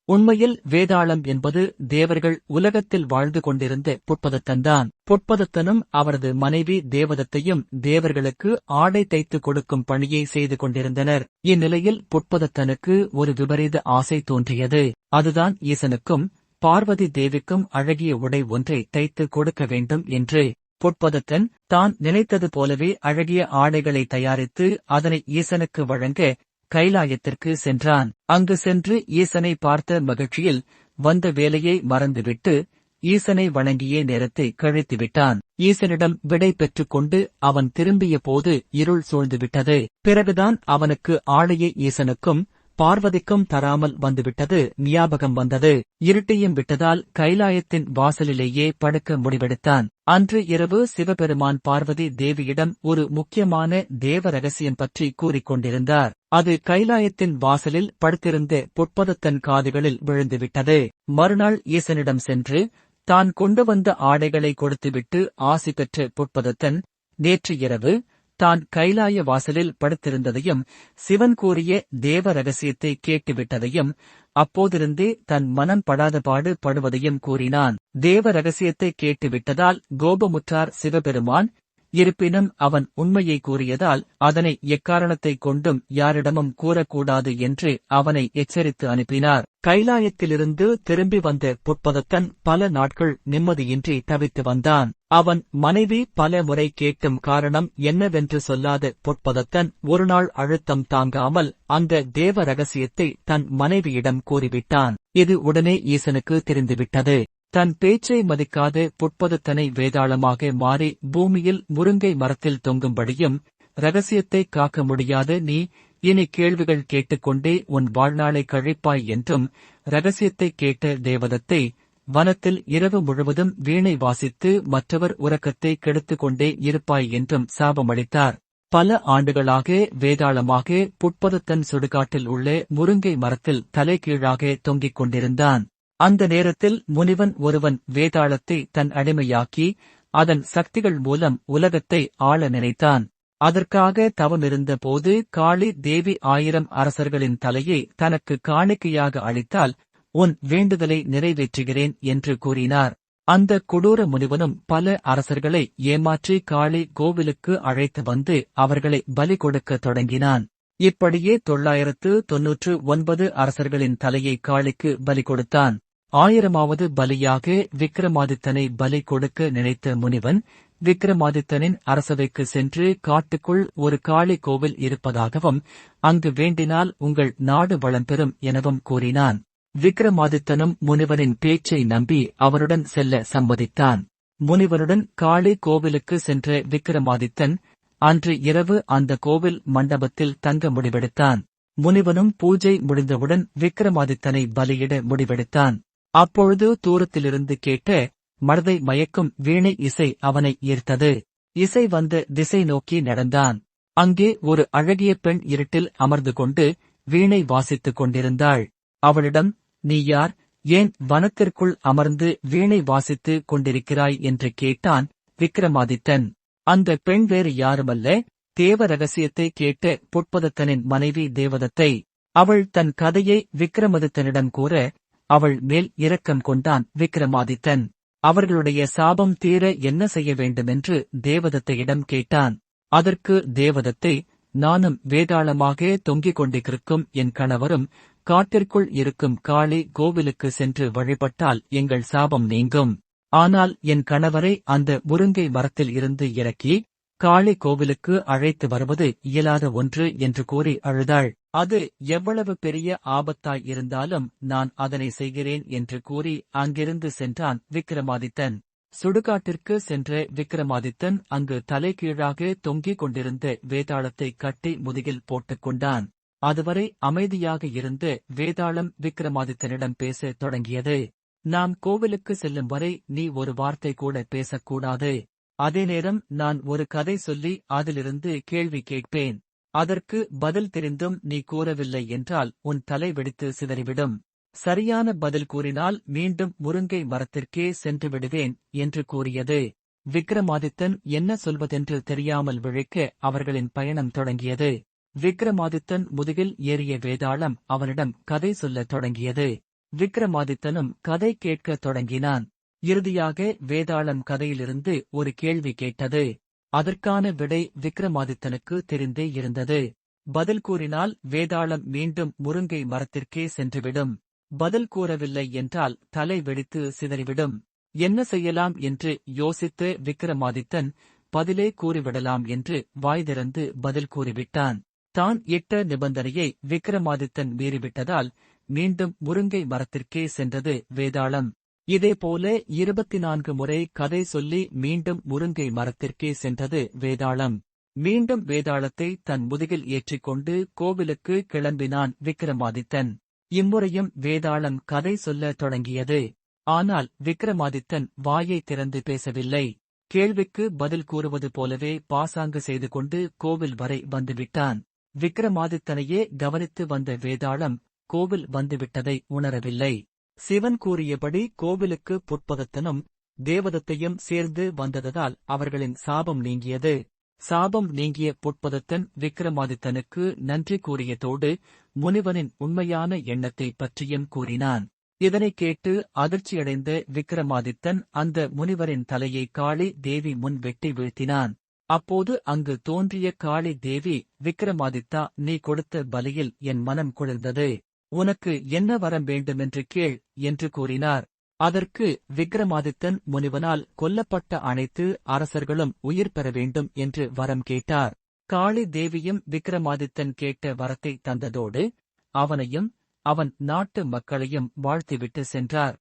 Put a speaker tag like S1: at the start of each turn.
S1: உண்மையில் வேதாளம் என்பது தேவர்கள் உலகத்தில் வாழ்ந்து கொண்டிருந்த புட்பதத்தன்தான். புட்பதத்தனும் அவரது மனைவி தேவதத்தையும் தேவர்களுக்கு ஆடை தைத்துக் கொடுக்கும் பணியை செய்து கொண்டிருந்தனர். இந்நிலையில் புட்பதத்தனுக்கு ஒரு விபரீத ஆசை தோன்றியது. அதுதான் ஈசனுக்கும் பார்வதி தேவிக்கும் அழகிய உடை ஒன்றை தைத்துக் கொடுக்க வேண்டும் என்று. புட்பதத்தன் தான் நினைத்தது போலவே அழகிய ஆடைகளை தயாரித்து அதனை ஈசனுக்கு வழங்க கைலாயத்திற்கு சென்றான். அங்கு சென்று ஈசனை பார்த்த மகிழ்ச்சியில் வந்த வேலையை மறந்துவிட்டு ஈசனை வணங்கிய நேரத்தை கழித்துவிட்டான். ஈசனிடம் விடை பெற்றுக் கொண்டு அவன் திரும்பிய போது இருள் சூழ்ந்துவிட்டது. பிறகுதான் அவனுக்கு ஆடையை ஈசனுக்கும் பார்வதிக்கும் தராமல் வந்துவிட்டது ஞாபகம் வந்தது. இருட்டியும் விட்டதால் கைலாயத்தின் வாசலிலேயே படுக்க முடிவெடுத்தான். அன்று இரவு சிவபெருமான் பார்வதி தேவியிடம் ஒரு முக்கியமான தேவ ரகசியம் பற்றி கூறிக்கொண்டிருந்தார். அது கைலாயத்தின் வாசலில் படுத்திருந்த புட்பதத்தன் காதுகளில் விழுந்துவிட்டது. மறுநாள் ஈசனிடம் சென்று தான் கொண்டு வந்த ஆடைகளை கொடுத்துவிட்டு ஆசி பெற்ற புட்பதத்தன் நேற்று இரவு தான் கைலாய வாசலில் படுத்திருந்ததையும் சிவன் கூறிய தேவ ரகசியத்தை கேட்டுவிட்டதையும் அப்போதிருந்தே தன் மனம் படாதபாடு படுவதையும் கூறினான். தேவ ரகசியத்தை கேட்டுவிட்டதால் கோபமுற்றார் சிவபெருமான். இருப்பினும் அவன் உண்மையை கூறியதால் அதனை எக்காரணத்தைக் கொண்டும் யாரிடமும் கூறக்கூடாது என்று அவனை எச்சரித்து அனுப்பினார். கைலாயத்திலிருந்து திரும்பி வந்த புட்பதத்தன் பல நாட்கள் நிம்மதியின்றி தவித்து வந்தான். அவன் மனைவி பல முறை கேட்டும் காரணம் என்னவென்று சொல்லாத புட்பதத்தன் ஒருநாள் அழுத்தம் தாங்காமல் அந்த தேவ ரகசியத்தை தன் மனைவியிடம் கூறிவிட்டான். இது உடனே ஈசனுக்கு தெரிந்துவிட்டது. தன் பேச்சை மதிக்காத புட்பதத்தனை வேதாளமாக மாறி பூமியில் முருங்கை மரத்தில் தொங்கும்படியும் ரகசியத்தை காக்க முடியாத நீ இனி கேள்விகள் கேட்டுக்கொண்டே உன் வாழ்நாளை கழிப்பாய் என்றும் ரகசியத்தை கேட்ட தேவதத்தை வனத்தில் இரவு முழுவதும் வீணை வாசித்து மற்றவர் உறக்கத்தை கெடுத்துக் கொண்டே இருப்பாய் என்றும் சாபமளித்தார். பல ஆண்டுகளாக வேதாளமாக புட்பதத்தன் சுடுகாட்டில் உள்ள முருங்கை மரத்தில் தலைகீழாக தொங்கிக் கொண்டிருந்தான். அந்த நேரத்தில் முனிவன் ஒருவன் வேதாளத்தை தன் அடிமையாக்கி அதன் சக்திகள் மூலம் உலகத்தை ஆள நினைத்தான். அதற்காக தவமிருந்த போது காளி தேவி 1000 அரசர்களின் தலையை தனக்கு காணிக்கையாக அளித்தால் உன் வேண்டுதலை நிறைவேற்றுகிறேன் என்று கூறினார். அந்த கொடூர முனிவனும் பல அரசர்களை ஏமாற்றி காளி கோவிலுக்கு அழைத்து வந்து அவர்களை பலி கொடுக்க தொடங்கினான். இப்படியே 999 அரசர்களின் தலையை காளிக்கு பலி கொடுத்தான். 1000வது பலியாக விக்ரமாதித்தனை பலி கொடுக்க நினைத்த முனிவன் விக்ரமாதித்தனின் அரசவைக்கு சென்று காட்டுக்குள் ஒரு காளி கோவில் இருப்பதாகவும் அங்கு வேண்டினால் உங்கள் நாடு வளம் பெறும் எனவும் கூறினான். விக்ரமாதித்தனும் முனிவனின் பேச்சை நம்பி அவருடன் செல்ல சம்மதித்தான். முனிவனுடன் காளி கோவிலுக்கு சென்ற விக்ரமாதித்தன் அன்று இரவு அந்த கோவில் மண்டபத்தில் தங்க முடிவெடுத்தான். முனிவனும் பூஜை முடிந்தவுடன் விக்ரமாதித்தனை பலியிட முடிவெடுத்தான். அப்பொழுது தூரத்திலிருந்து கேட்ட மனதை மயக்கும் வீணை இசை அவனை ஈர்த்தது. இசை வந்த திசை நோக்கி நடந்தான். அங்கே ஒரு அழகிய பெண் இருட்டில் அமர்ந்து கொண்டு வீணை வாசித்துக் கொண்டிருந்தாள். அவளிடம், நீ யார், ஏன் வனத்திற்குள் அமர்ந்து வீணை வாசித்துக் கொண்டிருக்கிறாய் என்று கேட்டான் விக்ரமாதித்தன். அந்த பெண் வேறு யாருமல்ல, தேவ ரகசியத்தை கேட்ட புட்பதத்தனின் மனைவி தேவதத்தை. அவள் தன் கதையை விக்ரமாதித்தனிடம் கூற அவள் மேல் இரக்கம் கொண்டான் விக்ரமாதித்தன். அவர்களுடைய சாபம் தீர என்ன செய்ய வேண்டுமென்று தேவதத்தையிடம் கேட்டான். அதற்கு தேவதத்தை, நானும் வேதாளமாக தொங்கிக் கொண்டிருக்கும் என் கணவரும் காட்டிற்குள் இருக்கும் காளி கோவிலுக்கு சென்று வழிபட்டால் எங்கள் சாபம் நீங்கும். ஆனால் என் கணவரை அந்த முருங்கை மரத்தில் இருந்து இறக்கி காளி கோவிலுக்கு அழைத்து வருவது இயலாத ஒன்று என்று கூறி அழுதாள். அது எவ்வளவு பெரிய ஆபத்தாய் இருந்தாலும் நான் அதனை செய்கிறேன் என்று கூறி அங்கிருந்து சென்றான் விக்ரமாதித்தன். சுடுகாட்டிற்கு சென்ற விக்ரமாதித்தன் அங்கு தலைகீழாக தொங்கிக் கொண்டிருந்த வேதாளத்தை கட்டி முதுகில் போட்டுக் கொண்டான். அதுவரை அமைதியாக இருந்த வேதாளம் விக்ரமாதித்தனிடம் பேசத் தொடங்கியது. நாம் கோவிலுக்கு செல்லும் வரை நீ ஒரு வார்த்தை கூட பேசக்கூடாது. அதே நேரம் நான் ஒரு கதை சொல்லி அதிலிருந்து கேள்வி கேட்பேன். அதற்கு பதில் தெரிந்தும் நீ கூறவில்லை என்றால் உன் தலை வெடித்து சிதறிவிடும். சரியான பதில் கூறினால் மீண்டும் முருங்கை மரத்திற்கே சென்று விடுவேன் என்று கூறியது. விக்ரமாதித்தன் என்ன சொல்வதென்று தெரியாமல் விழிக்க அவர்களின் பயணம் தொடங்கியது. விக்ரமாதித்தன் முதுகில் ஏறிய வேதாளம் அவனிடம் கதை சொல்லத் தொடங்கியது. விக்ரமாதித்தனும் கதை கேட்கத் தொடங்கினான். இறுதியாக வேதாளம் கதையிலிருந்து ஒரு கேள்வி கேட்டது. அதற்கான விடை விக்ரமாதித்தனுக்கு தெரிந்தே இருந்தது. பதில் கூறினால் வேதாளம் மீண்டும் முருங்கை மரத்திற்கே சென்றுவிடும். பதில் கூறவில்லை என்றால் தலை வெடித்து சிதறிவிடும். என்ன செய்யலாம் என்று யோசித்த விக்ரமாதித்தன் பதிலே கூறிவிடலாம் என்று வாய் திறந்து பதில் கூறிவிட்டான். தான் இட்ட நிபந்தனையை விக்ரமாதித்தன் மீறிவிட்டதால் மீண்டும் முருங்கை மரத்திற்கே சென்றது வேதாளம். இதேபோல 24 முறை கதை சொல்லி மீண்டும் முருங்கை மரத்திற்கே சென்றது வேதாளம். மீண்டும் வேதாளத்தை தன் முதுகில் ஏற்றிக்கொண்டு கோவிலுக்கு கிளம்பினான் விக்ரமாதித்தன். இம்முறையும் வேதாளம் கதை சொல்லத் தொடங்கியது. ஆனால் விக்ரமாதித்தன் வாயை திறந்து பேசவில்லை. கேள்விக்கு பதில் கூறுவது போலவே பாசாங்கு செய்து கொண்டு கோவில் வரை வந்துவிட்டான். விக்ரமாதித்தனையே கவனித்து வந்த வேதாளம் கோவில் வந்துவிட்டதை உணரவில்லை. சிவன் கூறியபடி கோவிலுக்கு புட்பதத்தனும் தேவதத்தையும் சேர்ந்து வந்ததால் அவர்களின் சாபம் நீங்கியது. சாபம் நீங்கிய புட்பதத்தன் விக்ரமாதித்தனுக்கு நன்றி கூறியதோடு முனிவனின் உண்மையான எண்ணத்தைப் பற்றியும் கூறினான். இதனைக் கேட்டு அதிர்ச்சியடைந்த விக்ரமாதித்தன் அந்த முனிவரின் தலையை காளி தேவி முன் வெட்டி வீழ்த்தினான். அப்போது அங்கு தோன்றிய காளி தேவி, விக்ரமாதித்தா, நீ கொடுத்த பலியில் என் மனம் குளிர்ந்தது. உனக்கு என்ன வரம் வேண்டுமென்று கேள் என்று கூறினார். அதற்கு விக்ரமாதித்தன் முனிவனால் கொல்லப்பட்ட அனைத்து அரசர்களும் உயிர் பெற வேண்டும் என்று வரம் கேட்டார். காளி தேவியும் விக்ரமாதித்தன் கேட்ட வரத்தை தந்ததோடு அவனையும் அவன் நாட்டு மக்களையும் வாழ்த்திவிட்டு சென்றார்.